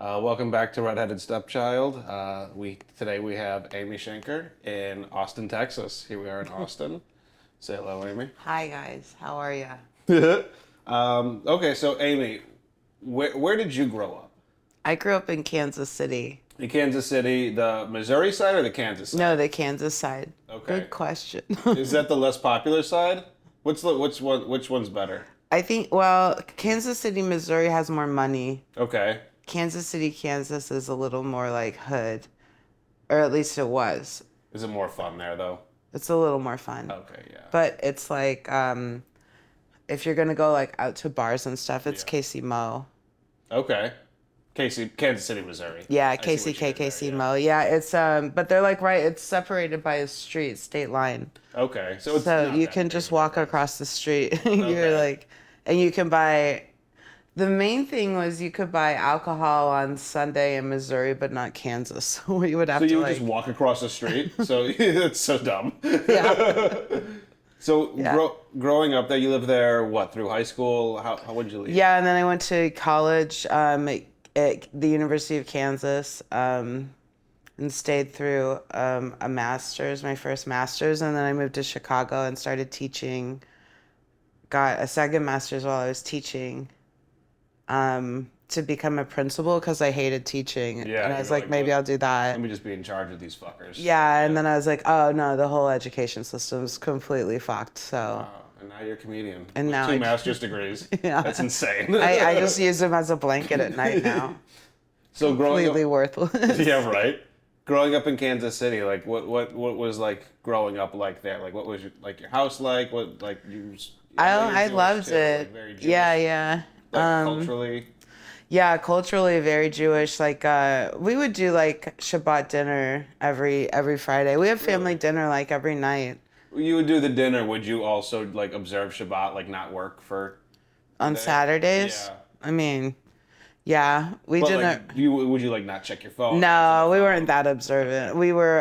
Welcome back to Redheaded Stepchild. Today we have Amy Shanker in Austin, Texas. Here we are in Austin. Say hello, Amy. Hi guys, how are ya? Okay, so Amy, where did you grow up? I grew up in Kansas City. In Kansas City, the Missouri side or the Kansas side? No, the Kansas side. Okay. Good question. Is that the less popular side? Which one's better? I think, Kansas City, Missouri has more money. Okay. Kansas City, Kansas is a little more like hood. Or at least it was. Is it more fun there though? It's a little more fun. Okay, yeah. But it's like, if you're gonna go like out to bars and stuff, it's KC Mo. Okay. Kansas City, Missouri. Yeah, I see what you did there, KC Mo. Yeah, it's but they're like it's separated by a street, state line. Okay, so it's So not you that can big just of a walk difference. across the street. Okay. You're like, and you can buy. The main thing was you could buy alcohol on Sunday in Missouri, but not Kansas. So we would have So to you would like. just walk across the street? So it's so dumb. Yeah. So Yeah. growing up there, you lived there, what, through high school? How would you leave? Yeah, and then I went to college at the University of Kansas, and stayed through a master's, my first master's, and then I moved to Chicago and started teaching. Got a second master's while I was teaching. To become a principal because I hated teaching. Yeah, And I you was were like, like, maybe "Look, I'll do that. Let me just be in charge of these fuckers. Yeah, and then I was like, oh no, the whole education system's completely fucked. So Wow, and now you're a comedian. And with now two I- master's degrees. Yeah. That's insane. I just use them as a blanket at night now. So growing Completely up, worthless. yeah, right. Growing up in Kansas City, like what was like growing up like there? Like what was your house like? What like you? I Jewish loved too, it. like, very Jewish, Yeah, yeah. Like culturally. Yeah, culturally very Jewish. Like we would do like Shabbat dinner every Friday. We have family dinner like every night. You would do the dinner. Would you also like observe Shabbat, like not work for On day? Saturdays? Yeah. I mean, yeah, we But didn't. like, would you like not check your phone? No, we weren't that observant. We're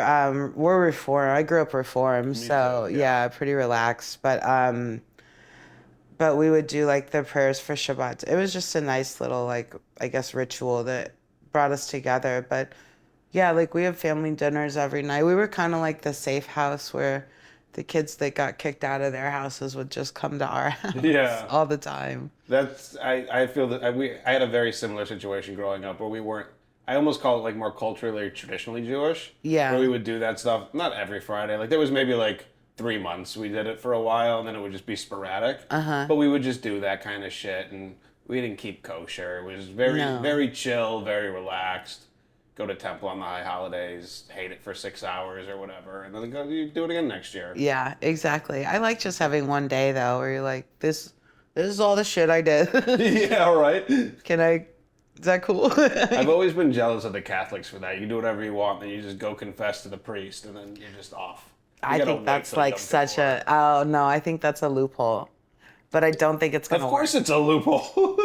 Reform. I grew up Reform, so too, yeah. yeah, pretty relaxed. But we would do like the prayers for Shabbat. It was just a nice little like I guess ritual that brought us together. But yeah, like we have family dinners every night. We were kind of like the safe house where the kids that got kicked out of their houses would just come to our house Yeah. all the time. I feel that I had a very similar situation growing up where we weren't. I almost call it like more culturally traditionally Jewish. Yeah. Where we would do that stuff not every Friday. Like there was maybe like 3 months we did it for a while and then it would just be sporadic. But we would just do that kind of shit and we didn't keep kosher. It was very chill, very relaxed. Go to temple on the high holidays, hate it for 6 hours or whatever, and then go you do it again next year. Yeah, exactly. I like just having one day though where you're like, this is all the shit I did. Yeah, right. Is that cool? I've always been jealous of the Catholics for that. You do whatever you want, then you just go confess to the priest, and then you're just off. You I gotta think wait that's till like Yom such Kippur. oh no, I think that's a loophole. But I don't think it's Of gonna course, it's a loophole.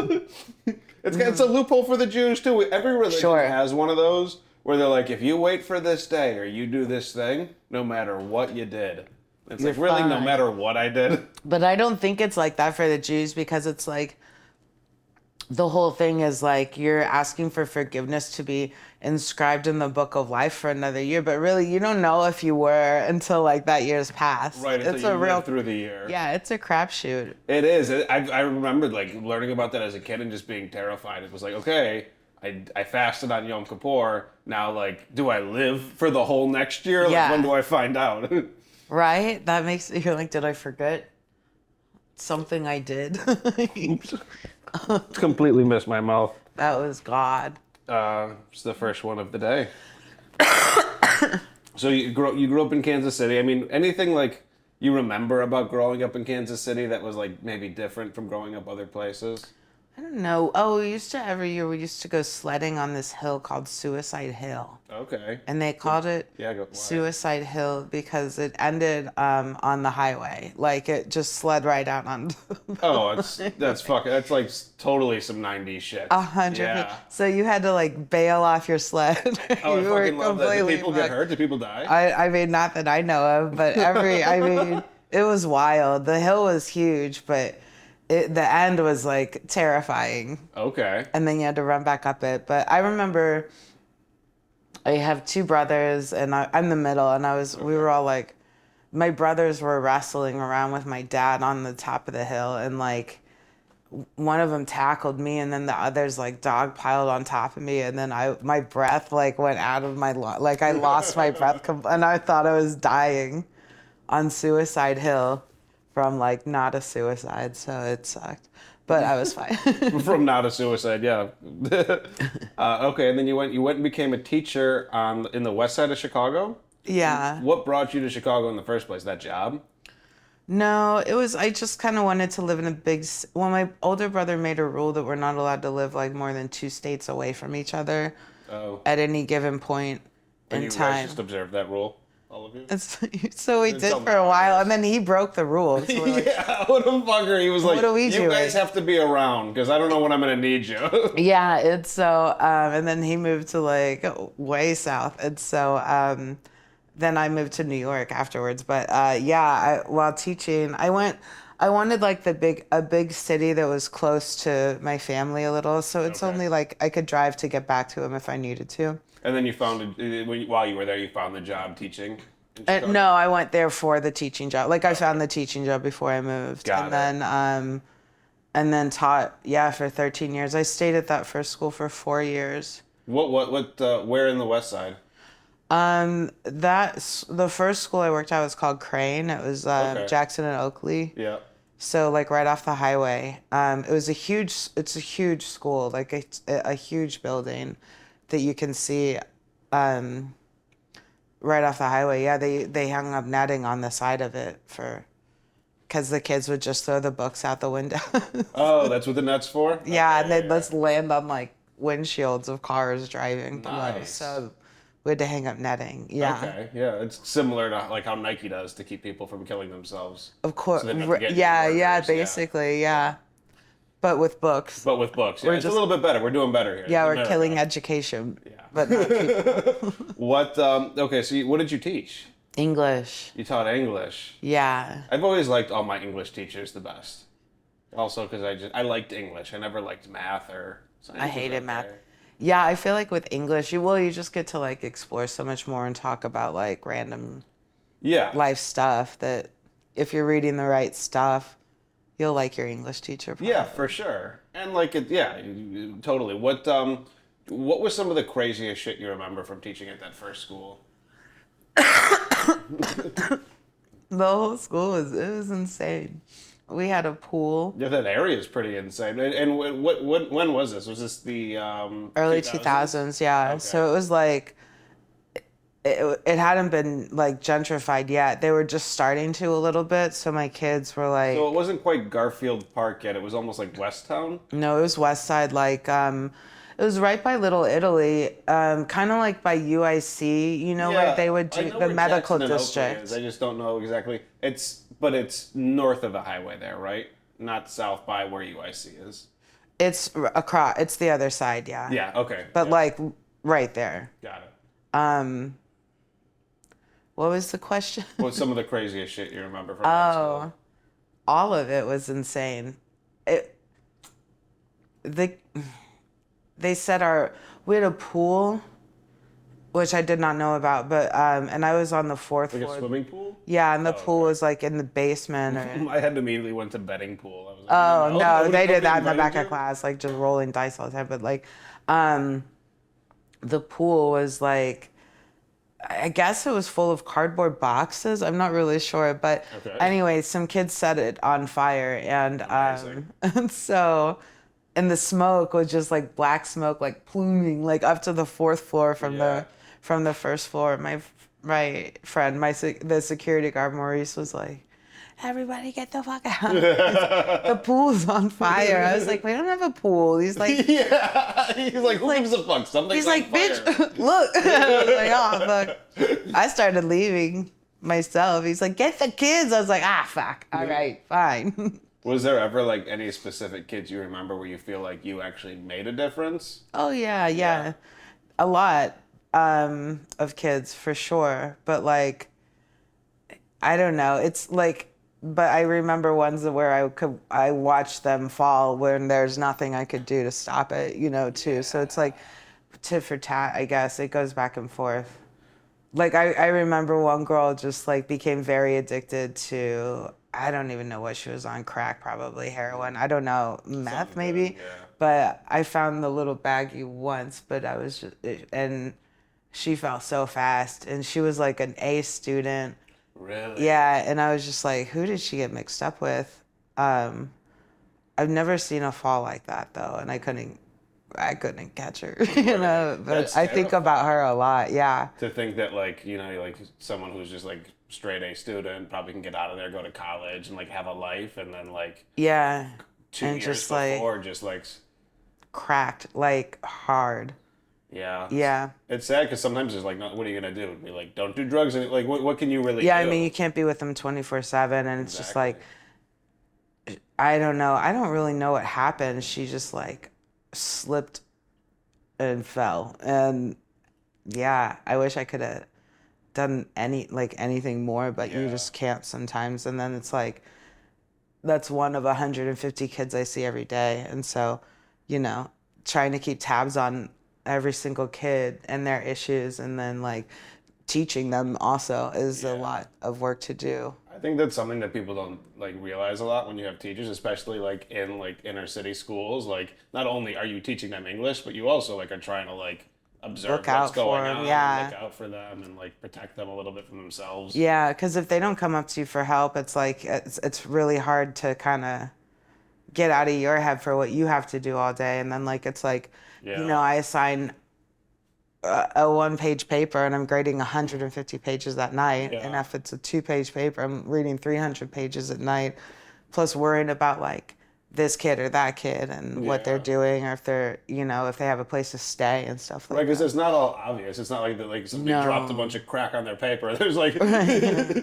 It's a loophole for the Jews too. Every religion Sure. has one of those where they're like, if you wait for this day or you do this thing, no matter what you did, it's You're like really no fine. matter what I did. But I don't think it's like that for the Jews because it's like the whole thing is like you're asking for forgiveness to be inscribed in the book of life for another year, but really you don't know if you were until like that year's passed. Right, It's until a you real live through the year. Yeah, it's a crapshoot. It is. I remembered like learning about that as a kid and just being terrified. It was like, okay, I fasted on Yom Kippur. Now, like, do I live for the whole next year? Like, Yeah. when do I find out? Right? That makes you're like, did I forget something I did? Completely missed my mouth. That was God. It's the first one of the day. So you grew up in Kansas City. I mean, anything like you remember about growing up in Kansas City that was like maybe different from growing up other places? I don't know. Oh, every year we used to go sledding on this hill called Suicide Hill. Okay. And they called it Yeah, go. Why? Suicide Hill because it ended on the highway. Like it just slid right out on. Oh, that's like totally some 90s shit. 100. Yeah. So you had to like bail off your sled. Oh, You I were fucking love that. Did completely people get fucked. hurt? Did people die? I mean, not that I know of, but I mean, it was wild. The hill was huge, but the end was like terrifying. Okay. And then you had to run back up it. But I remember I have two brothers, and I'm the middle, and we were all like, my brothers were wrestling around with my dad on the top of the hill, and like one of them tackled me, and then the others like dog piled on top of me, and then my breath like went out of my like I lost my breath and I thought I was dying on Suicide Hill from like not a suicide, so it sucked, but I was fine. From not a suicide, yeah. Okay, and then you went and became a teacher in the west side of Chicago? Yeah. What brought you to Chicago in the first place? That job? No, I just kind of wanted to live in a well, my older brother made a rule that we're not allowed to live like more than 2 states away from each other at any given point in time. You guys just observed that rule, all of you? So we did for a while, and then he broke the rules. So like, yeah, what a fucker. He was like, what are we you doing? guys have to be around, because I don't know when I'm going to need you. Yeah, it's so, and then he moved to like way south, and so, then I moved to New York afterwards. But while teaching, I wanted like a big city that was close to my family a little. So it's only like I could drive to get back to him if I needed to. And then you while you were there, you found the job teaching? No, I went there for the teaching job. Like I found the teaching job before I moved. And then taught, for 13 years. I stayed at that first school for 4 years. Where in the west side? The first school I worked at was called Crane. It was Jackson and Oakley. Yeah. So like right off the highway. It's a huge school, like a huge building that you can see right off the highway. Yeah, they hung up netting on the side of it because the kids would just throw the books out the window. Oh, that's what the net's for? Yeah, and they'd just land on like windshields of cars driving below. Nice. So we had to hang up netting. Yeah. Okay. Yeah, it's similar to like how Nike does to keep people from killing themselves. Of course. So they don't have to get Basically, yeah. But with books. Yeah, it's a little bit better. We're doing better here. Yeah, we're killing education. Yeah. But not people. What did you teach? English. You taught English. Yeah. I've always liked all my English teachers the best. Also because I liked English. I never liked math or science. I hated math. Yeah, I feel like with English, you just get to like explore so much more and talk about like random life stuff that if you're reading the right stuff, you'll like your English teacher. Probably. Yeah, for sure. And like totally. What was some of the craziest shit you remember from teaching at that first school? The whole school was insane. We had a pool. Yeah, that area is pretty insane. And when was this? Was this the early 2000s? Yeah. Okay. So it was like it hadn't been like gentrified yet. They were just starting to a little bit. So my kids were like. So it wasn't quite Garfield Park yet. It was almost like West Town. No, it was West Side. Like it was right by Little Italy, kind of like by UIC. You know where they would do the medical district. I just don't know exactly. But it's north of the highway there, right? Not south by where UIC is. It's across. It's the other side, yeah. Yeah. Okay. But like right there. Got it. What was the question? What's some of the craziest shit you remember from that school? All of it was insane. They said we had a pool, which I did not know about, but and I was on the 4th floor. Like a swimming pool? Yeah, and the pool was like in the basement. I had immediately went to betting pool. I was like, no, they did that in the back of class, like just rolling dice all the time. But like, the pool was like, I guess it was full of cardboard boxes. I'm not really sure, but anyway, some kids set it on fire, and and so. And the smoke was just like black smoke, like pluming, like up to the 4th floor from the first floor. My friend, the security guard Maurice was like, "Everybody get the fuck out! The pool's on fire." I was like, "We don't have a pool." He's like, He's like, "Who gives a fuck? Something's he's like, fire. "Bitch, look!" I was like, "Oh fuck!" I started leaving myself. He's like, "Get the kids." I was like, "Ah, fuck. All right, fine." Was there ever like any specific kids you remember where you feel like you actually made a difference? Oh yeah. A lot of kids for sure, but like I don't know. It's like but I remember ones where I watched them fall when there's nothing I could do to stop it, too. So it's like tit for tat, I guess. It goes back and forth. Like I remember one girl just like became very addicted to, I don't even know what she was on, crack, probably heroin. I don't know, meth Something good, maybe. yeah. But I found the little baggie once, but I was just, and she fell so fast, and she was like an A student. Really? Yeah, and I was just like, who did she get mixed up with? Um, I've never seen a fall like that though, and I couldn't catch her, Right. But That's I think terrifying. about her a lot. Yeah. To think that like like someone who's just like straight A student probably can get out of there, go to college, and like have a life, and then like Yeah. two And years just like before, just like cracked like hard. yeah, Yeah. it's sad because sometimes it's like, what are you gonna do? Be like, don't do drugs, and like, what can you really Yeah, I do? mean, you can't be with them 24/7, and it's just Exactly. like, I don't know. I don't really know what happened. She just like slipped and fell. And yeah, I wish I could have done anything more, but you Yeah. just can't sometimes. And then it's like, that's one of 150 kids I see every day. And so, you know, trying to keep tabs on every single kid and their issues, and then like teaching them also is a Yeah. lot of work to do. I think that's something that people don't like realize a lot when you have teachers, especially like in like inner city schools. Like, not only are you teaching them English, but you also like are trying to like observe Look what's out for going them. on and Yeah. look out for them and like protect them a little bit from themselves. Yeah, because if they don't come up to you for help, it's like it's really hard to kind of get out of your head for what you have to do all day. And then like it's like, Yeah. I assign a one-page paper and I'm grading 150 pages that night. And Yeah. if it's a two-page paper, I'm reading 300 pages at night, plus worrying about like this kid or that kid and what they're Yeah. doing, or if they're, if they have a place to stay and stuff Right, like because that. it's not all obvious. It's not like that. Like somebody dropped a bunch No. of crack on their paper. There's like, Right.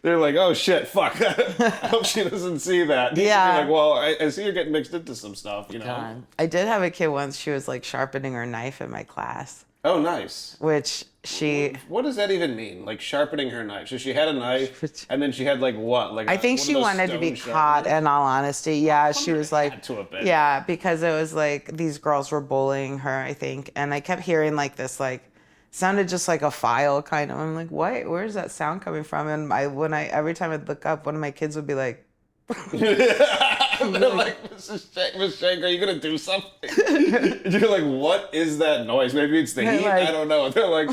they're like, oh shit, fuck. I hope she doesn't see that. You should be like, Yeah. well, I see you're getting mixed into some stuff, God. I did have a kid once, she was like sharpening her knife in my class, Oh, nice. which she, What does that even mean? Like sharpening her knife. So she had a knife, and then she had like what? Like I think one of she those wanted to be stone caught, sharpeners? in all honesty. Yeah, she It was like, had to have been. yeah, because it was like these girls were bullying her, I think. And I kept hearing like this, like, sounded just like a file kind of. I'm like, what? Where's that sound coming from? And every time I'd look up, one of my kids would be like, They're like, Miss Shanker, are you gonna do something? You're like, what is that noise? Maybe it's the heat. like- I don't know. They're like,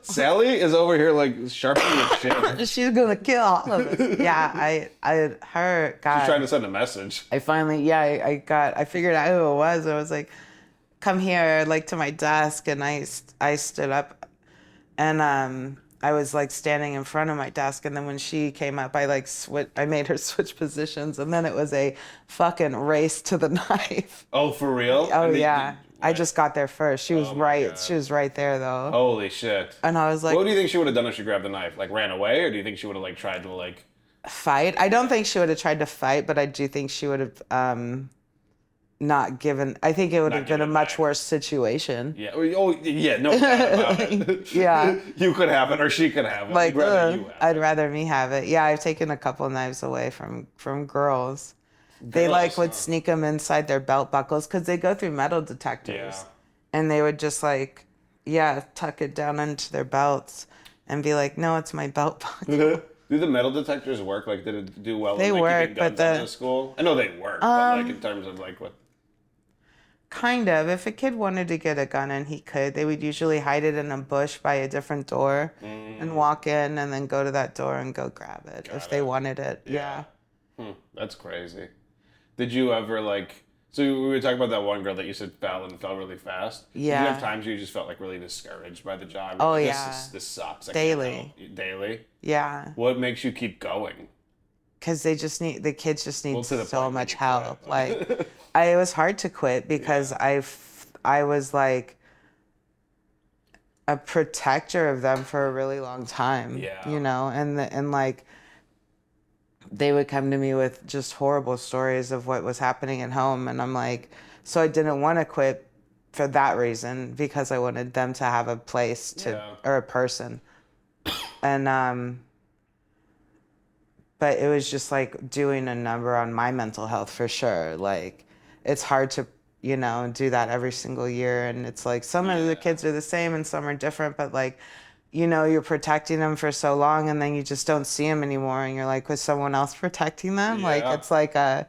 Sally is over here like sharpening your shit. she's gonna kill all of us. Yeah, her, God. She's trying to send a message. I finally, yeah, I figured out who it was. I was like, come here, like to my desk, and I stood up, and I was like standing in front of my desk, and then when she came up, I made her switch positions, and then it was a fucking race to the knife. Oh, for real? Oh And yeah, I just got there first. She was Oh my God. she was right there though, Holy shit. and I was like, What do you think she would have done if she grabbed the knife? Like ran away, or do you think she would have like tried to like? fight. I don't think she would have tried to fight, but I do think she would have not given. I think it would Not have been a given much back. worse situation. Yeah. Oh, yeah. No doubt about it. Yeah. You could have it, or she could have it. Like, You'd rather you have I'd it. rather me have it. Yeah, I've taken a couple knives away from girls. They Girls, like would huh? sneak them inside their belt buckles because they go through metal detectors, Yeah. and they would just like, yeah, tuck it down into their belts and be like, no, it's my belt buckle. Do the metal detectors work? Like, did it do well? They in, like, work, keeping guns but out of school. I know they work, but like in terms of like what? Kind of. If a kid wanted to get a gun in, he could. They would usually hide it in a bush by a different door and walk in and then go to that door and go grab it if they wanted it. Yeah. That's crazy. Did you ever like? So we were talking about that one girl that you said fell really fast. Did you Yeah. have times where you just felt like really discouraged by the job? Oh, Like, yeah. This sucks. I Daily. Can't help. Daily. Yeah. What makes you keep going? Because the kids just need to the so point much when you help. quit. Like, it was hard to quit because I was like a protector of them for a really long time. Yeah. And like they would come to me with just horrible stories of what was happening at home, and I'm like, so I didn't want to quit for that reason, because I wanted them to have a place Yeah. or a person. And but it was just like doing a number on my mental health for sure. Like it's hard to, do that every single year. And it's like some of the kids are the same and some are different, but like, you're protecting them for so long and then you just don't see them anymore. And you're like, was someone else protecting them? Yeah. Like,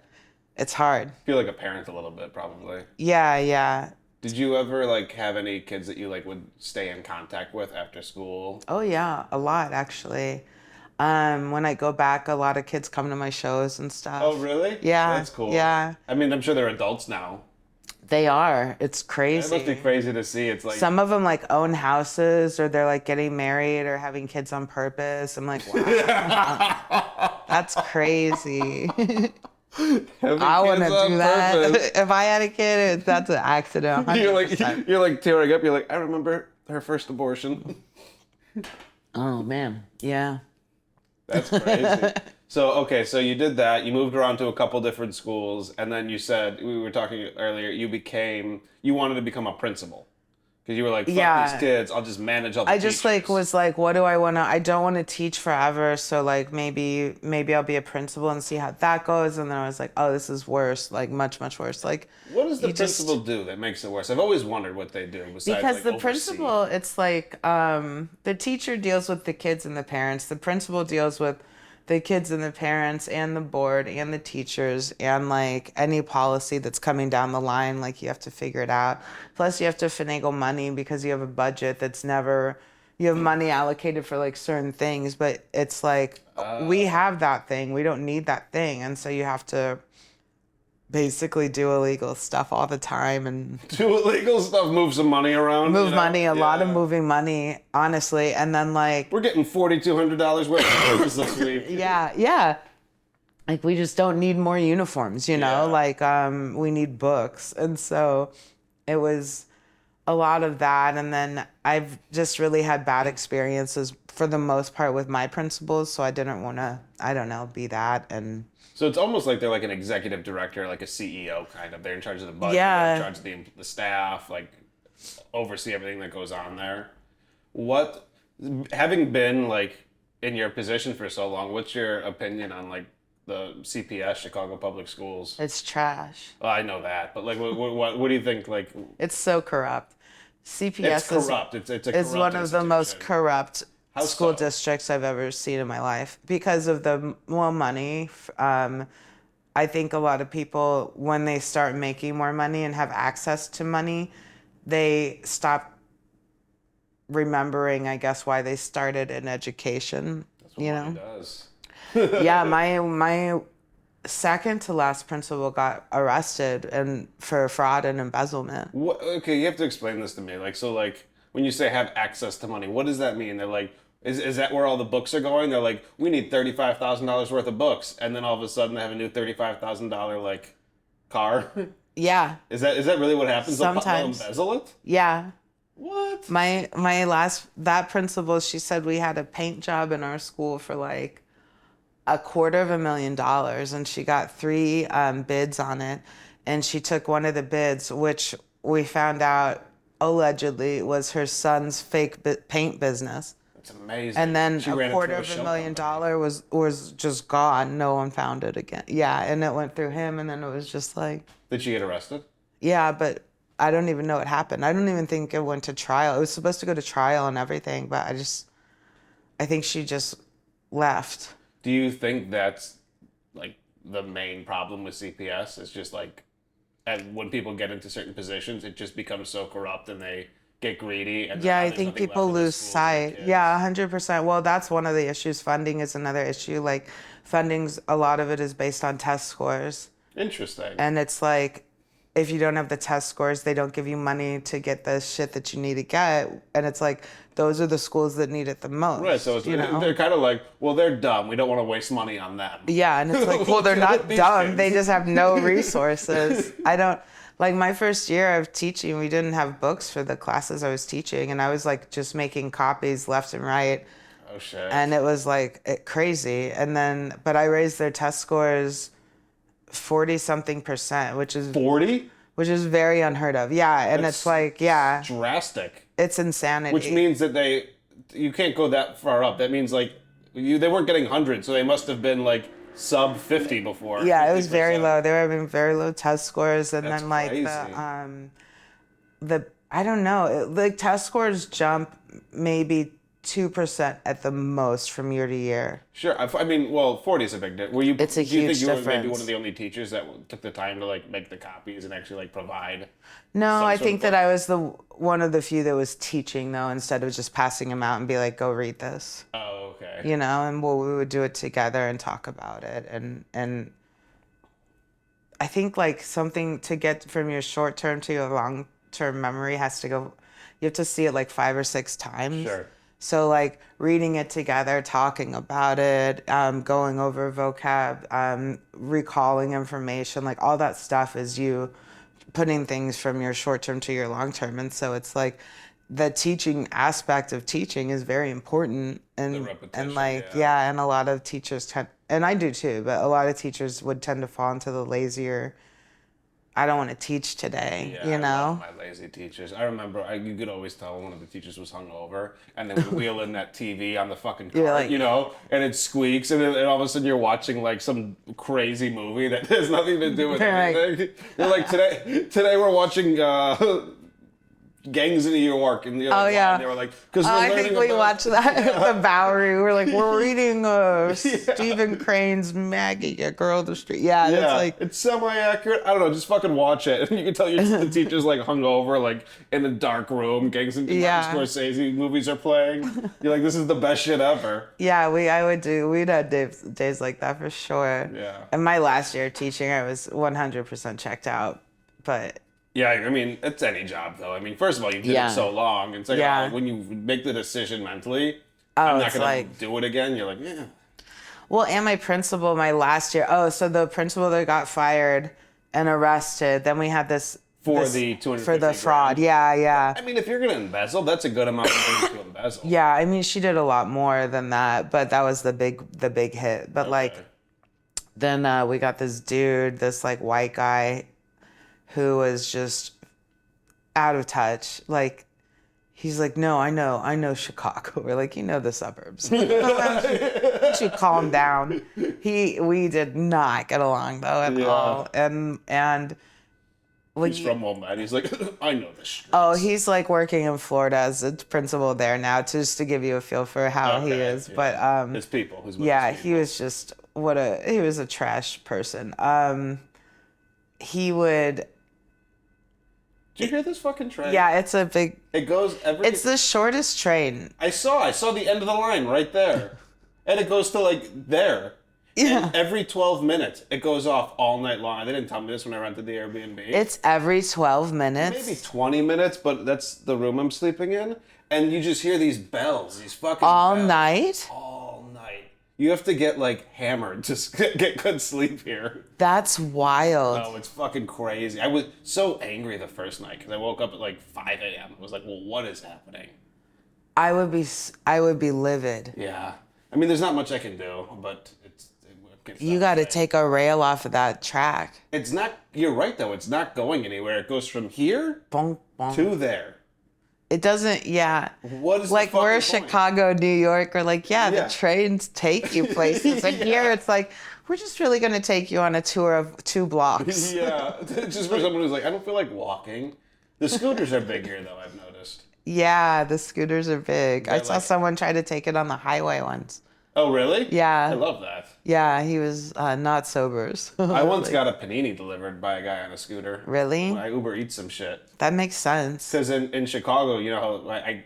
it's hard. I feel like a parent a little bit, probably. Yeah, yeah. Did you ever like have any kids that you like would stay in contact with after school? Oh yeah, a lot actually. When I go back, a lot of kids come to my shows and stuff. Oh really? Yeah. That's cool. Yeah. I mean, I'm sure they're adults now. They are. It's crazy. It must be crazy to see. It's like some of them like own houses or they're like getting married or having kids on purpose. I'm like, wow, that's crazy. I want to do that. Purpose. If I had a kid, that's an accident. 100%. You're like tearing up. You're like, I remember her first abortion. Oh man, yeah. That's crazy. So you did that. You moved around to a couple different schools, and then you said, we were talking earlier, you wanted to become a principal. Because you were like, fuck these kids, I'll just manage all the teachers. I just was like, what do I want to, I don't want to teach forever, so like maybe I'll be a principal and see how that goes. And then I was like, oh, this is worse, like much, much worse. Like, what does the principal do that makes it worse? I've always wondered what they do besides because like, the oversee. principal, it's like, the teacher deals with the kids and the parents. The principal deals with the kids and the parents and the board and the teachers and like any policy that's coming down the line, like you have to figure it out. Plus you have to finagle money because you have a budget that's never, you have money allocated for like certain things, but it's like, we have that thing, we don't need that thing. And so you have to basically do illegal stuff all the time and do illegal stuff, move some money around. Money, a lot of moving money, honestly. And then like we're getting $4,200 worth of books this week. Yeah. Like we just don't need more uniforms, like we need books. And so it was a lot of that. And then I've just really had bad experiences for the most part with my principals. So I didn't want to, be that. And so it's almost like they're like an executive director, like a CEO kind of. They're in charge of the budget, yeah. They're in charge of the staff, like oversee everything that goes on there. Having been like in your position for so long, what's your opinion on like the CPS, Chicago Public Schools? It's trash. Oh, I know that, but like, what do you think? Like, it's so corrupt. CPS it's corrupt. It's one of the most corrupt school districts I've ever seen in my life because of the money. I think a lot of people, when they start making more money and have access to money, they stop remembering, I guess, why they started in education. That's what money does. Yeah, my second to last principal got arrested for fraud and embezzlement. Okay, you have to explain this to me. Like, when you say have access to money, what does that mean? They're like, is that where all the books are going? They're like, we need $35,000 worth of books, and then all of a sudden they have a new $35,000 like car. Yeah. Is that really what happens? Sometimes. They'll embezzle it? Yeah. What? That principal, she said we had a paint job in our school for like $250,000, and she got 3 bids on it, and she took one of the bids, which we found out allegedly was her son's fake paint business. That's amazing. And then $250,000 was just gone. No one found it again. Yeah, and it went through him, and then it was just like. Did she get arrested? Yeah, but I don't even know what happened. I don't even think it went to trial. It was supposed to go to trial and everything, but I think she just left. Do you think that's like the main problem with CPS? It's just like, and when people get into certain positions, it just becomes so corrupt and they get greedy. And yeah, I think people lose sight. Yeah, 100%. Well, that's one of the issues. Funding is another issue. Like, a lot of it is based on test scores. Interesting. And it's like, if you don't have the test scores, they don't give you money to get the shit that you need to get. And it's like, those are the schools that need it the most. Right, so they're kind of like, well, they're dumb. We don't want to waste money on them. Yeah, and it's like, well, they're not dumb. They just have no resources. Like my first year of teaching, we didn't have books for the classes I was teaching. And I was like just making copies left and right. Oh, shit. And it was like crazy. But I raised their test scores 40-something%, which is 40? Which is very unheard of. Yeah, and it's like, yeah, drastic. It's insanity. Which means that you can't go that far up. That means like They weren't getting 100, so they must have been like sub 50 before. Yeah, it was 50%. very low. They were having very low test scores, and That's then like crazy. the I don't know, like test scores jump maybe 2% at the most from year to year. Sure. I mean, well, 40 is a big difference. It's a Do you think huge you were maybe difference. one of the only teachers that took the time to like make the copies and actually like provide No, some I sort think of that book? I was the one of the few that was teaching though, instead of just passing them out and be like, go read this. Oh, okay. You know, and well, we would do it together and talk about it, and I think like something to get from your short term to your long term memory has to go, you have to see it like 5 or 6 times. Sure. So like reading it together, talking about it, going over vocab, recalling information, like all that stuff is you putting things from your short term to your long term. And so it's like the teaching aspect of teaching is very important. The And repetition, like, yeah. yeah, and a lot of teachers tend, and I do too, but a lot of teachers would tend to fall into the lazier, I don't want to teach today, Yeah, you I love know? my lazy teachers. I remember you could always tell one of the teachers was hungover, and then we wheel in that TV on the fucking You're cart, like- you know, and it squeaks, and all of a sudden you're watching like some crazy movie that has nothing to do with Right. anything. You're like, today we're watching Gangs in New York, and you're like, Oh, why? yeah. And they were like, because we're I learning think we about... watched that at the Bowery. We're like, we're reading Stephen Crane's Maggie, a Girl of the Street. Yeah, Yeah, it's like, it's semi-accurate. I don't know, just fucking watch it. And you can tell the teacher's like hungover, like in a dark room, Gangs and Yeah. Martin Scorsese movies are playing. You're like, this is the best shit ever. yeah, we'd had days like that for sure. Yeah. And my last year of teaching, I was 100% checked out. But Yeah, I mean, it's any job though. I mean, first of all, you did Yeah. it so long. It's like, Yeah. when you make the decision mentally, I'm not it's gonna like- do it again. You're like, yeah. well, and my principal, my last year, so the principal that got fired and arrested, then we had this For this- the 250 for the fraud. grand. Yeah. I mean, if you're gonna embezzle, that's a good amount of money to embezzle. Yeah, I mean, she did a lot more than that, but that was the big hit. But like, Okay. then we got this dude, this like white guy, who was just out of touch. Like, he's like, no, I know Chicago. We're like, you know the suburbs. Why don't you calm down? We did not get along though at Yeah. all, and like, He's from Wilmette. He's like, I know this shit. oh, he's like working in Florida as a principal there now, just to give you a feel for how he Okay, is. yeah. But His people. His with yeah, his he people. was just he was a trash person. He would, Did you hear this fucking train? yeah, it's a big, It goes every... it's the shortest train. I saw the end of the line right there. And it goes to like there. Yeah. And every 12 minutes, it goes off all night long. They didn't tell me this when I rented the Airbnb. It's every 12 minutes. Maybe 20 minutes, but that's the room I'm sleeping in. And you just hear these bells, these fucking All bells. night? All night. You have to get like hammered to get good sleep here. That's wild. Oh, it's fucking crazy. I was so angry the first night because I woke up at like 5 a.m. I was like, well, what is happening? I would be livid. Yeah. I mean, there's not much I can do, but it's You got to not- take a rail off of that track. It's not, you're right though, it's not going anywhere. It goes from here Bonk, bonk. to there. It doesn't, yeah. What is Like the we're fucking point? Chicago, New York, we're like, yeah, Yeah. the trains take you places. And here it's like, we're just really going to take you on a tour of 2 blocks. Yeah, just for someone who's like, I don't feel like walking. The scooters are big here though, I've noticed. Yeah, the scooters are big. I They're saw like- someone try to take it on the highway once. Oh, really? Yeah. I love that. Yeah, he was not sober. I once got a panini delivered by a guy on a scooter. Really? When I Uber Eats some shit. That makes sense. Because in Chicago, you know how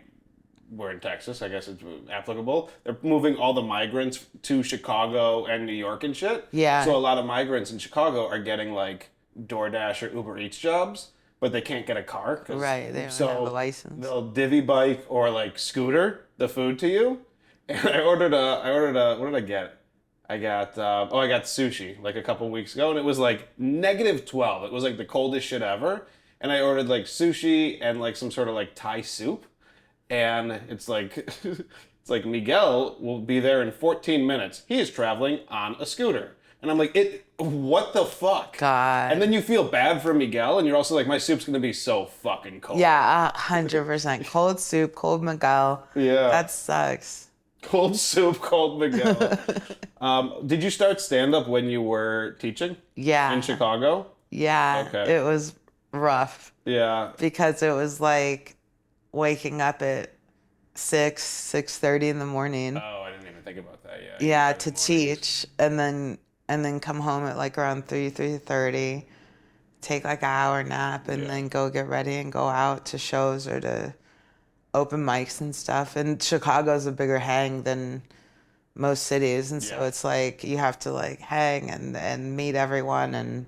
we're in Texas, I guess it's applicable. They're moving all the migrants to Chicago and New York and shit. Yeah. So a lot of migrants in Chicago are getting like DoorDash or Uber Eats jobs, but they can't get a car. 'Cause- Right, they don't have a license. They'll divvy bike or like scooter the food to you. And I ordered a, what did I get? I got sushi like a couple weeks ago, and it was like -12. It was like the coldest shit ever. And I ordered like sushi and like some sort of like Thai soup. And it's like, it's like Miguel will be there in 14 minutes. He is traveling on a scooter. And I'm like, what the fuck? God. And then you feel bad for Miguel, and you're also like, my soup's gonna be so fucking cold. Yeah, 100%. Cold soup, cold Miguel. Yeah. That sucks. Cold soup, cold Miguel. Did you start stand-up when you were teaching? Yeah. In Chicago? Yeah. Okay. It was rough Yeah. because it was like waking up at 6:30 in the morning. Oh, I didn't even think about that. Yeah. Yeah, Early to mornings. teach and then come home at like around 3:30, take like an hour nap and Yeah. then go get ready and go out to shows or to open mics and stuff. And Chicago's a bigger hang than most cities, and so Yeah. it's like you have to like hang and meet everyone, and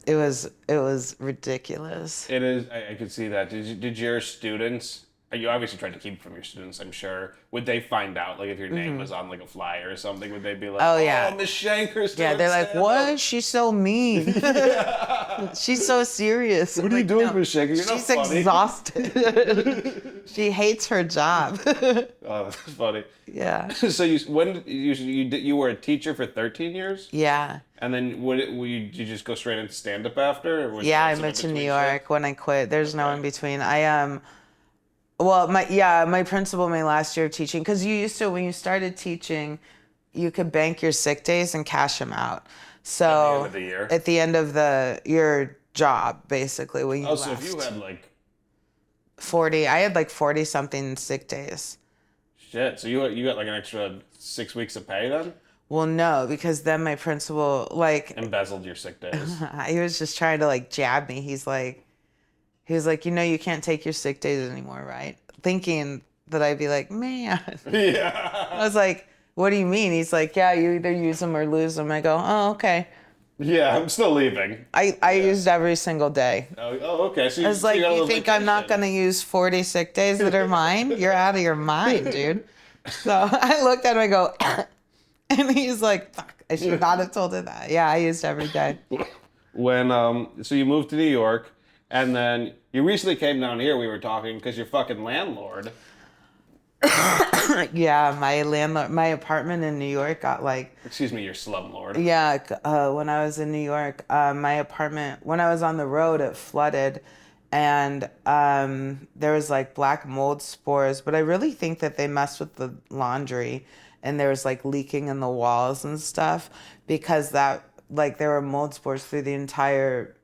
it was ridiculous. It is. I could see that. Did your students? You obviously tried to keep it from your students, I'm sure. Would they find out, like, if your name was on like a flyer or something? Would they be like, Oh "Oh, yeah. Miss Shanker's Yeah, doing they're like, stand-up." "What? She's so mean. She's so serious." What are you doing, Miss Shanker? You're not She's funny. exhausted. She hates her job. Oh, that's funny. Yeah. So you were a teacher for 13 years, Yeah. and then did you just go straight into stand-up after? Or was Yeah, there I some moved to New in-between York when I quit. There's no Okay. in between. Well, my principal my last year of teaching, because you used to, when you started teaching, you could bank your sick days and cash them out. So At the end of the year? at the end of your job, basically, when you Oh, left. so if you had like 40, I had like 40 something sick days. shit, so you got like an extra 6 weeks of pay then? Well, no, because then my principal, like, Embezzled your sick days. he was just trying to like jab me. He was like, you can't take your sick days anymore, right? Thinking that I'd be like, man. Yeah. I was like, what do you mean? He's like, yeah, you either use them or lose them. I go, oh, okay. Yeah, I'm still leaving. I used every single day. Oh, okay. So I was like, got a you little think I'm not vacation. going to use 40 sick days that are mine? You're out of your mind, dude. So I looked at him and go, and he's like, fuck, I should not have told him that. Yeah, I used every day. When so you moved to New York, and then you recently came down here. We were talking because your fucking landlord. Yeah, my apartment in New York got like, Excuse me, your slumlord. yeah, when I was in New York, my apartment, when I was on the road, it flooded and there was like black mold spores, but I really think that they messed with the laundry and there was like leaking in the walls and stuff because there were mold spores through the entire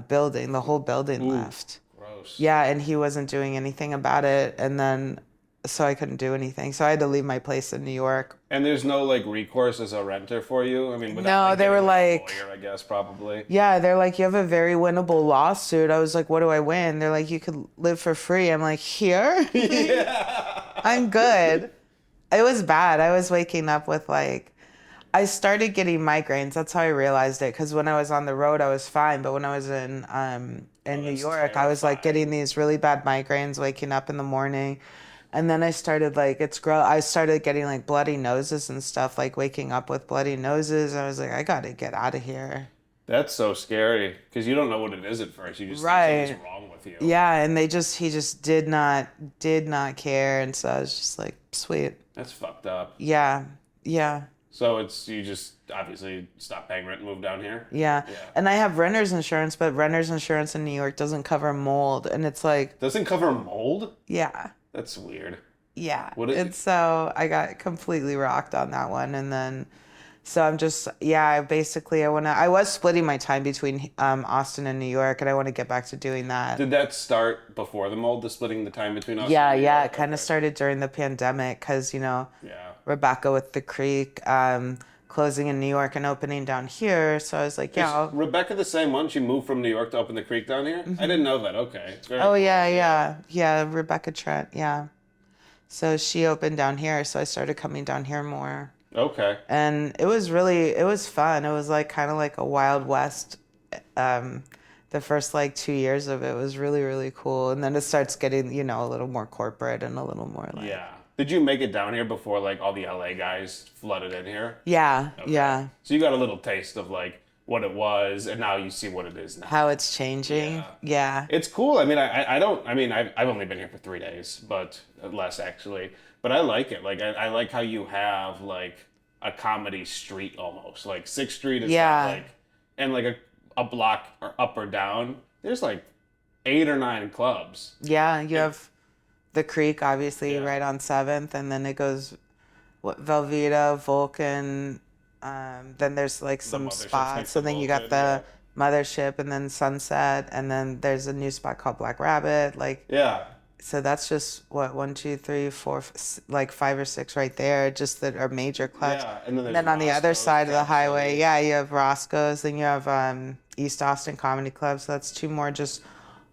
building. The whole building left. Gross. Yeah, and he wasn't doing anything about it, and then so I couldn't do anything. So I had to leave my place in New York. And there's no like recourse as a renter for you. I mean, No, they were getting, like, a lawyer, I guess probably. yeah, they're like, you have a very winnable lawsuit. I was like, what do I win? They're like, you could live for free. I'm like, here? Yeah. I'm good. It was bad. I was waking up with like, I started getting migraines. That's how I realized it. Because when I was on the road, I was fine. But when I was in New York, I was like getting these really bad migraines, waking up in the morning. And then I started like, I started getting like bloody noses and stuff, like waking up with bloody noses. I was like, I got to get out of here. That's so scary because you don't know what it is at first. You just think something's wrong with you. Yeah, and he just did not care. And so I was just like, sweet. That's fucked up. Yeah. So you just obviously stopped paying rent and moved down here? Yeah. And I have renter's insurance, but renter's insurance in New York doesn't cover mold. And it's like, Doesn't cover mold? yeah. That's weird. Yeah. What is And so I got completely rocked on that one. And then, so I'm just, I was splitting my time between Austin and New York, and I want to get back to doing that. Did that start before the mold, the splitting the time between Austin Yeah, and New yeah. York? It kind of started during the pandemic because, Yeah. Rebecca with the Creek closing in New York and opening down here. So I was like, yeah. Is Rebecca the same one? She moved from New York to open the Creek down here? I didn't know that. Okay. Very Oh, cool. yeah. Yeah, Rebecca Trent, yeah. So she opened down here, so I started coming down here more. Okay. And it was fun. It was like kind of like a Wild West. The first like 2 years of it was really, really cool. And then it starts getting, a little more corporate and a little more like. Yeah. Did you make it down here before like all the LA guys flooded in here? Yeah, Okay. yeah. So you got a little taste of like what it was, and now you see what it is now. How it's changing. Yeah. It's cool. I mean, I've only been here for 3 days, but less actually. But I like it. Like I like how you have like a comedy street almost. Like 6th Street is like, and like a block or up or down. There's like 8 or 9 clubs. Yeah, you have the Creek obviously right on 7th, and then it goes Velveeta, Vulcan. Then there's like some Mothership's spots. next So to then you got Vulcan, the Mothership and then Sunset. And then there's a new spot called Black Rabbit. Like, yeah. so that's just what, 1, 2, 3, 4, like 5 or 6 right there, just that are major clubs. Yeah, and then there's on the other Roscoe's, side of the Cap highway, City. yeah, you have Roscoe's, then you have East Austin Comedy Club. So that's 2 more just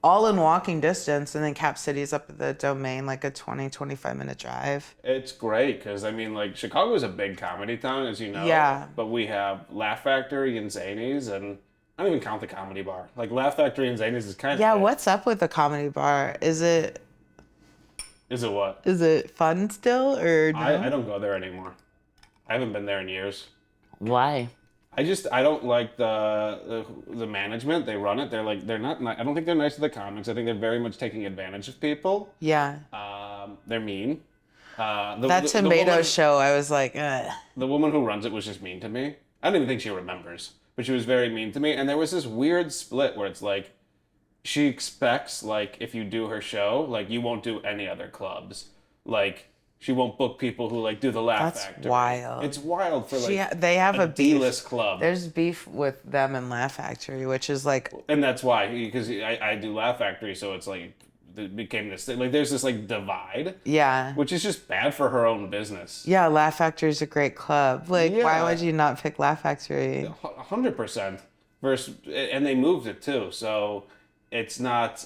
all in walking distance. And then Cap City's up at the Domain, like a 25-minute drive. It's great because, I mean, like, Chicago is a big comedy town, as you know. Yeah. But we have Laugh Factory and Zanies, and I don't even count the Comedy Bar. Like, Laugh Factory and Zanies is kind of... Yeah, what's up with the Comedy Bar? Is it what? Is it fun still, or no? I don't go there anymore. I haven't been there in years. Why? I don't like the management. They run it. They're not. I don't think they're nice to the comics. I think they're very much taking advantage of people. Yeah. They're mean. That tomato show, I was like, ugh. The woman who runs it was just mean to me. I don't even think she remembers, but she was very mean to me. And there was this weird split where it's like, she expects, like, if you do her show, like, you won't do any other clubs. Like, she won't book people who, like, do the Laugh Factory. That's wild. It's wild for, like, they have a D-list club. There's beef with them and Laugh Factory, which is like... And that's why, because I do Laugh Factory, so it's like, it became this thing. Like, there's this, like, divide. Yeah. Which is just bad for her own business. Yeah, Laugh Factory's a great club. Like, why would you not pick Laugh Factory? 100%. And they moved it, too, so... It's not,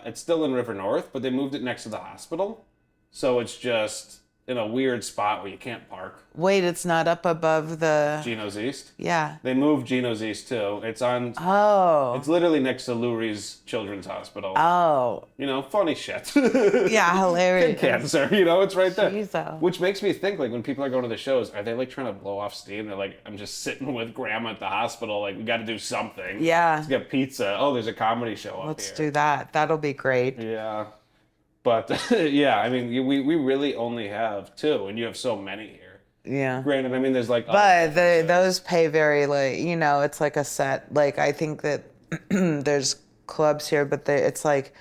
it's still in River North, but they moved it next to the hospital. So it's just in a weird spot where you can't park. Wait, it's not up above the... Geno's East? Yeah. They moved Geno's East, too. It's on... Oh. It's literally next to Lurie's Children's Hospital. Oh. You know, funny shit. Yeah, hilarious. Kid cancer, you know, it's right there. Jesus. Which makes me think, like, when people are going to the shows, are they, like, trying to blow off steam? They're like, I'm just sitting with Grandma at the hospital. Like, we got to do something. Yeah. Let's get pizza. Oh, there's a comedy show up here. Let's do that. That'll be great. Yeah. But, yeah, I mean, we really only have 2, and you have so many here. Yeah. Granted, I mean, there's like... But those pay very, like, you know, it's like a set. Like, I think that there's clubs here, but it's like,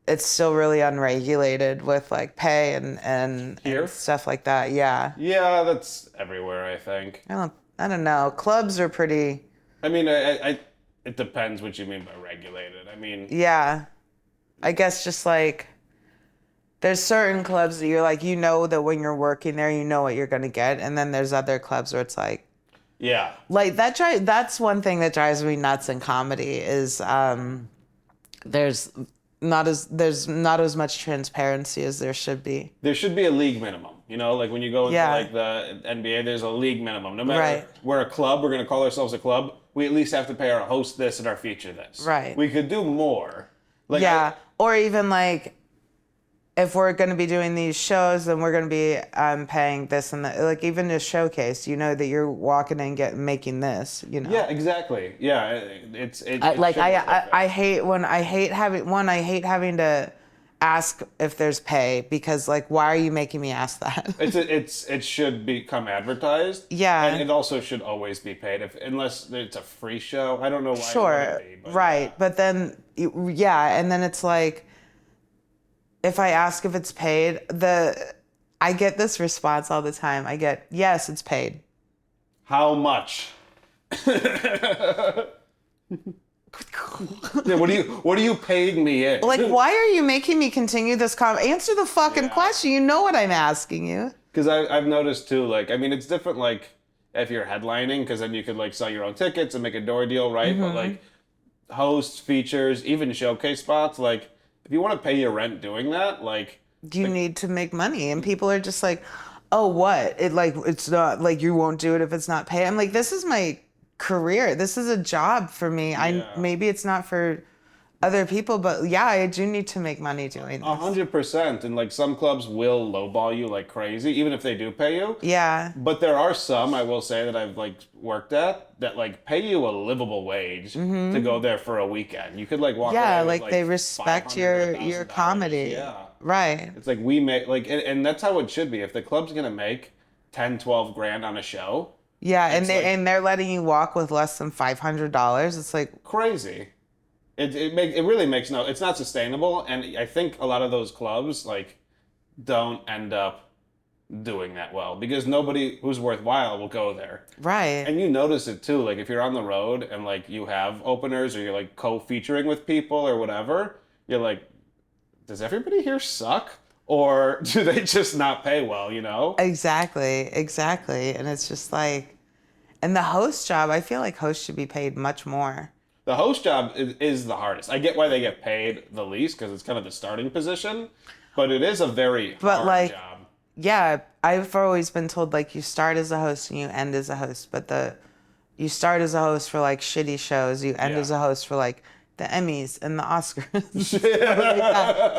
it's still really unregulated with, like, pay and stuff like that. Yeah. Yeah, that's everywhere, I think. I don't know. Clubs are pretty... I mean, it depends what you mean by regulated. I mean... Yeah. I guess just, like... There's certain clubs that you're like, you know that when you're working there, you know what you're going to get. And then there's other clubs where it's like... Yeah. Like, that's one thing that drives me nuts in comedy is there's not as much transparency as there should be. There should be a league minimum. You know, like when you go into like the NBA, there's a league minimum. No matter we're a club, we're going to call ourselves a club, we at least have to pay our host this and our feature this. Right. We could do more. Like, yeah. Or even like... If we're going to be doing these shows, then we're going to be paying this and that. Like, even a showcase, you know that you're walking in making this, you know. Yeah, exactly. Yeah, I hate having to ask if there's pay because, like, why are you making me ask that? It should become advertised. Yeah. And it also should always be paid unless it's a free show. I don't know why. Sure. It would be, but right. Yeah. But then, and then it's like, if I ask if it's paid, I get this response all the time. I get, yes, it's paid. How much? Yeah, what are you paying me in? Like, why are you making me continue this answer the fucking question. You know what I'm asking you. Because I've noticed too, like, I mean, it's different, like, if you're headlining, because then you could, like, sell your own tickets and make a door deal, right? Mm-hmm. But, like, hosts, features, even showcase spots, like, if you want to pay your rent doing that, like... You need to make money. And people are just like, oh, what? It's not, like, you won't do it if it's not paid. I'm like, this is my career. This is a job for me. Maybe it's not for other people, but yeah, I do need to make money doing this. 100%. And, like, some clubs will lowball you like crazy, even if they do pay you. Yeah. But there are some, I will say, that I've, like, worked at that, like, pay you a livable wage to go there for a weekend. You could, like, walk away with, like, they respect your comedy. Yeah. Right. It's like we make, like, and that's how it should be. If the club's going to make 10, 12 grand on a show. Yeah, and they're letting you walk with less than $500. It's like... Crazy. It really makes it's not sustainable, and I think a lot of those clubs, like, don't end up doing that well because nobody who's worthwhile will go there. Right. And you notice it too, like if you're on the road and like you have openers or you're like co-featuring with people or whatever, you're like, does everybody here suck? Or do they just not pay well, you know? Exactly. And it's just like, and the host job, I feel like hosts should be paid much more. The host job is the hardest. I get why they get paid the least because it's kind of the starting position, but it is a very hard job. Yeah, I've always been told like you start as a host and you end as a host, but you start as a host for like shitty shows, you end as a host for like the Emmys and the Oscars.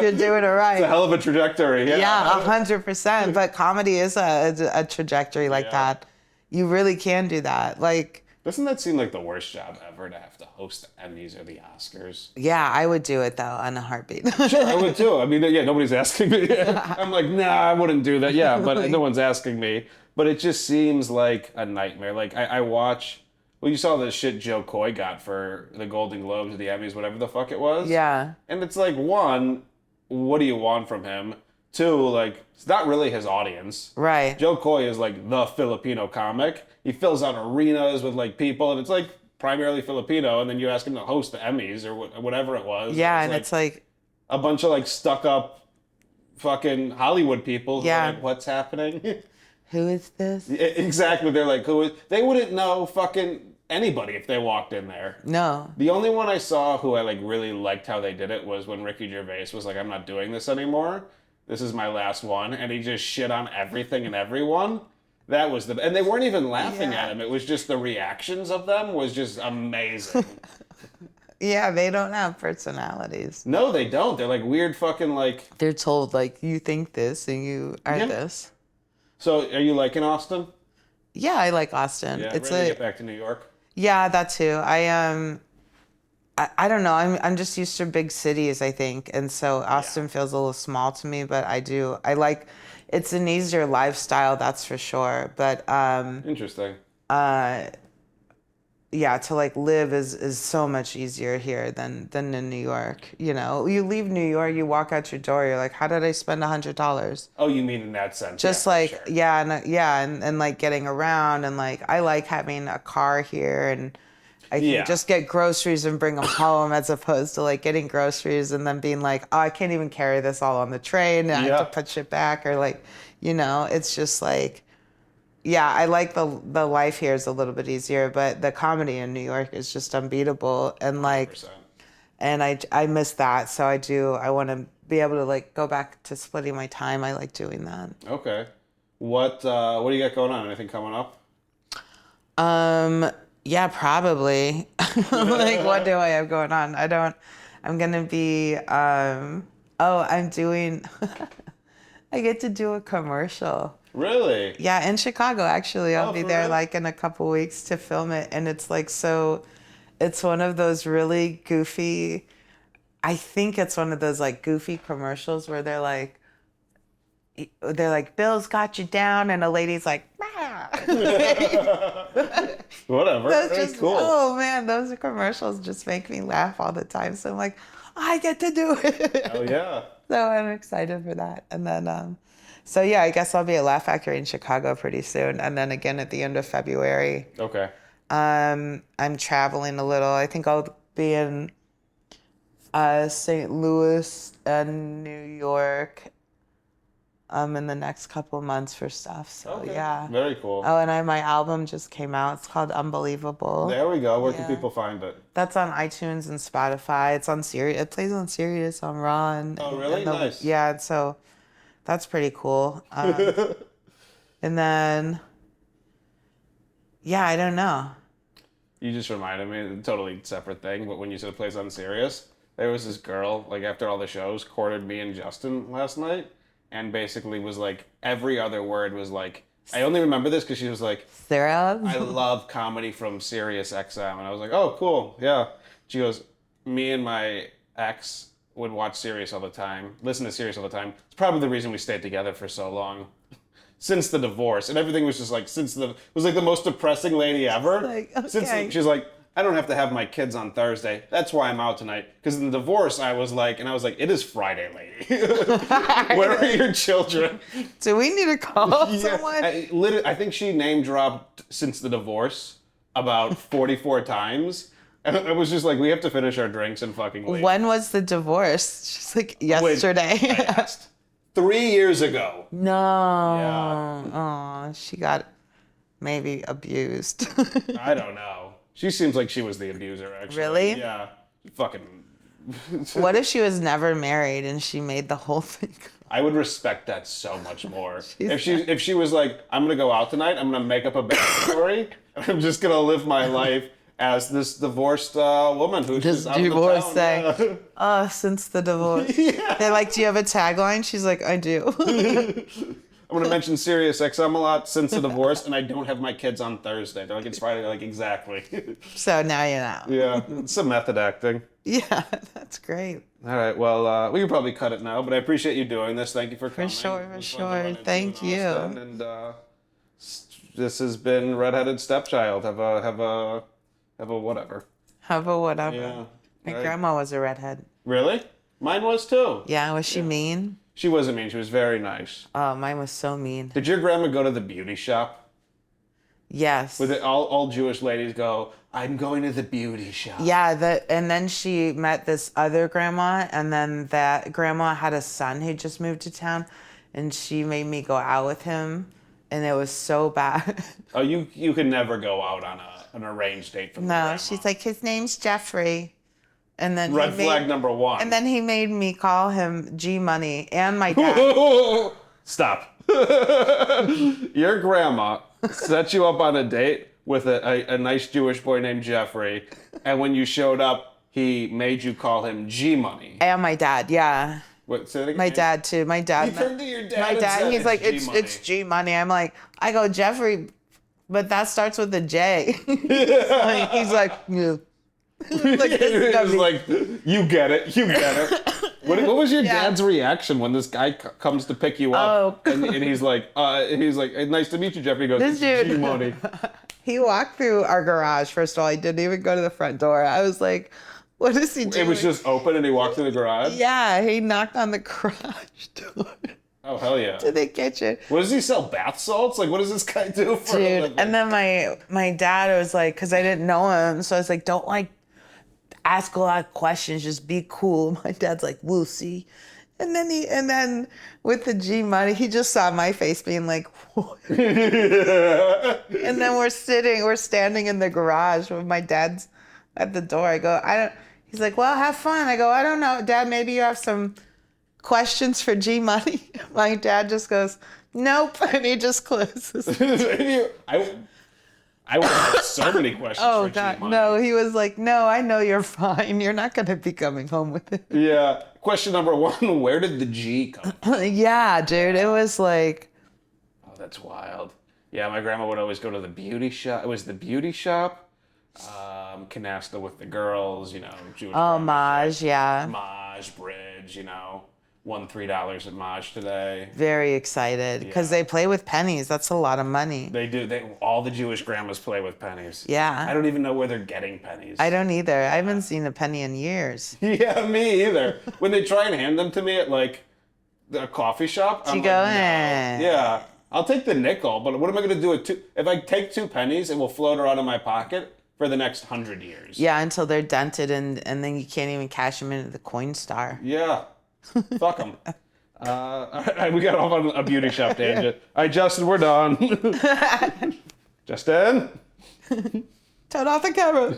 You're doing it right. It's a hell of a trajectory. Yeah, 100%. But comedy is a trajectory like that. You really can do that. Like, doesn't that seem like the worst job ever to have to host the Emmys or the Oscars? Yeah, I would do it though on a heartbeat. Sure, I would too. I mean, yeah, nobody's asking me. I'm like, nah, I wouldn't do that. Yeah, but no one's asking me. But it just seems like a nightmare. Like I watch. Well, you saw the shit Joe Coy got for the Golden Globes or the Emmys, whatever the fuck it was. Yeah. And it's like, one, what do you want from him? Two, like, it's not really his audience. Right. Joe Coy is like the Filipino comic. He fills out arenas with like people, and it's like primarily Filipino. And then you ask him to host the Emmys or whatever it was. Yeah, and it's like a bunch of like stuck up fucking Hollywood people. Yeah. Who are like, what's happening? Who is this? Exactly. They're like, who is? They wouldn't know fucking anybody if they walked in there. No. The only one I saw who I like really liked how they did it was when Ricky Gervais was like, I'm not doing this anymore. This is my last one. And he just shit on everything and everyone. That was and they weren't even laughing at him. It was just the reactions of them was just amazing. Yeah, they don't have personalities. No, they don't. They're like weird fucking like. They're told like, you think this and you are this. So are you liking Austin? Yeah, I like Austin. Yeah, it's ready to get back to New York? Yeah, that too. I don't know. I'm just used to big cities, I think, and so Austin feels a little small to me. But I like. It's an easier lifestyle, that's for sure. But interesting. Yeah, to like live is so much easier here than in New York. You know, you leave New York, you walk out your door, you're like, how did I spend $100? Oh, you mean in that sense? Just and like getting around, and like I like having a car here, and I can just get groceries and bring them home, as opposed to like getting groceries and then being like, oh, I can't even carry this all on the train, and I have to put shit back, or like, you know, it's just like. Yeah, I like the life here is a little bit easier, but the comedy in New York is just unbeatable, and like, 100%. And I miss that, so I want to be able to like go back to splitting my time. I like doing that. Okay, what do you got going on? Anything coming up? Yeah, probably. Like, what do I have going on? I'm gonna be I'm doing. I get to do a commercial. Really? Yeah, in Chicago, actually. I'll be there like in a couple weeks to film it. And it's like, so it's one of those really goofy, I think it's one of those like goofy commercials where they're like, Bill's got you down. And a lady's like, whatever. That's cool. Oh man, those commercials just make me laugh all the time. So I'm like, I get to do it. Hell yeah. So I'm excited for that. And then, so yeah, I guess I'll be at Laugh Factory in Chicago pretty soon, and then again at the end of February. Okay. I'm traveling a little. I think I'll be in St. Louis and New York in the next couple of months for stuff. So yeah. Very cool. Oh, and my album just came out. It's called Unbelievable. There we go. Where can people find it? That's on iTunes and Spotify. It's on Sirius. It plays on Sirius on Raw. Oh, really? Nice. Yeah, so that's pretty cool. And then, yeah, I don't know. You just reminded me, a totally separate thing, but when you said it plays on Sirius, there was this girl, like after all the shows, courted me and Justin last night, and basically was like, every other word was like, I only remember this because she was like, Sarah? I love comedy from Sirius XM. And I was like, oh, cool, yeah. She goes, me and my ex would watch Sirius all the time, listen to Sirius all the time. It's probably the reason we stayed together for so long. Since the divorce. And everything was just like, it was like the most depressing lady ever. Like, okay. She's like, I don't have to have my kids on Thursday. That's why I'm out tonight. Because in the divorce, I was like, it is Friday, lady. Where are your children? Do we need to call someone? I think she name dropped since the divorce about 44 times. And it was just like, we have to finish our drinks and fucking leave. When was the divorce? She's like, yesterday. I asked. 3 years ago. No. Yeah. Oh, she got maybe abused. I don't know. She seems like she was the abuser, actually. Really? Yeah. Fucking. What if she was never married and she made the whole thing? I would respect that so much more. If she was like, I'm gonna go out tonight, I'm gonna make up a backstory, and I'm just gonna live my life as this divorced woman who's This just out of the divorcee. town. Since the divorce. Yeah. They're like, do you have a tagline? She's like, I do. I'm gonna mention Sirius XM a lot since the divorce, and I don't have my kids on Thursday. They're like, it's Friday. They're like, exactly. So now you know. Yeah, it's some method acting. Yeah, that's great. All right, well, we can probably cut it now, but I appreciate you doing this. Thank you for coming. For sure. Thank you. And this has been Redheaded Stepchild. Have a whatever. Have a whatever. Yeah. My grandma was a redhead. Really? Mine was too. Yeah, was she mean? She wasn't mean. She was very nice. Oh, mine was so mean. Did your grandma go to the beauty shop? Yes. With it, all Jewish ladies go, I'm going to the beauty shop. Yeah, and then she met this other grandma, and then that grandma had a son who just moved to town, and she made me go out with him, and it was so bad. Oh, you could never go out on an arranged date from the grandma. She's like, his name's Jeffrey. And then Red flag number one. And then he made me call him G Money and my dad. Stop. Your grandma set you up on a date with a nice Jewish boy named Jeffrey, and when you showed up, he made you call him G Money. And my dad, yeah. What, say that again? My dad too. My dad. You turned to your dad. My dad. And He's like, it's G Money. I'm like, I go Jeffrey, but that starts with a J. He's like, yeah. It's like, you get it. What was your dad's reaction when this guy comes to pick you up? And he's like, nice to meet you, Jeffrey. He goes, this dude, G-Money. He walked through our garage. First of all, he didn't even go to the front door. I was like, what is he doing? It was just open and he walked through the garage? Yeah, he knocked on the garage door. Oh, hell yeah. To the kitchen. What does he sell? Bath salts? Like, what does this guy do for a living? And then my dad was like, because I didn't know him, so I was like, don't ask a lot of questions, just be cool. My dad's like, we'll see. And then with the G Money, he just saw my face being like, what? And then we're standing in the garage with my dad's at the door. I go, he's like, well, have fun. I go, I don't know, Dad, maybe you have some questions for G Money. My dad just goes, nope. And he just closes. I would have so many questions for God, G-Money. No, he was like, no, I know you're fine. You're not going to be coming home with it. Yeah. Question number one, where did the G come from? Yeah, dude, it was like... Oh, that's wild. Yeah, my grandma would always go to the beauty shop. It was the beauty shop. Canasta with the girls, Jewish. Oh, Maj, yeah. Maj, Bridge, won $3 at Maj today. Very excited because they play with pennies. That's a lot of money. They do. All the Jewish grandmas play with pennies. Yeah. I don't even know where they're getting pennies. I don't either. I haven't seen a penny in years. Yeah, me either. When they try and hand them to me at like a coffee shop, I'm like, no. Yeah, I'll take the nickel, but what am I going to do with two? If I take 2 pennies, it will float around in my pocket for the next 100 years. Yeah, until they're dented and then you can't even cash them into the Coinstar. Yeah. Fuck them. All right, we got off on a beauty shop tangent. All right, Justin, we're done. Justin? Turn off the camera.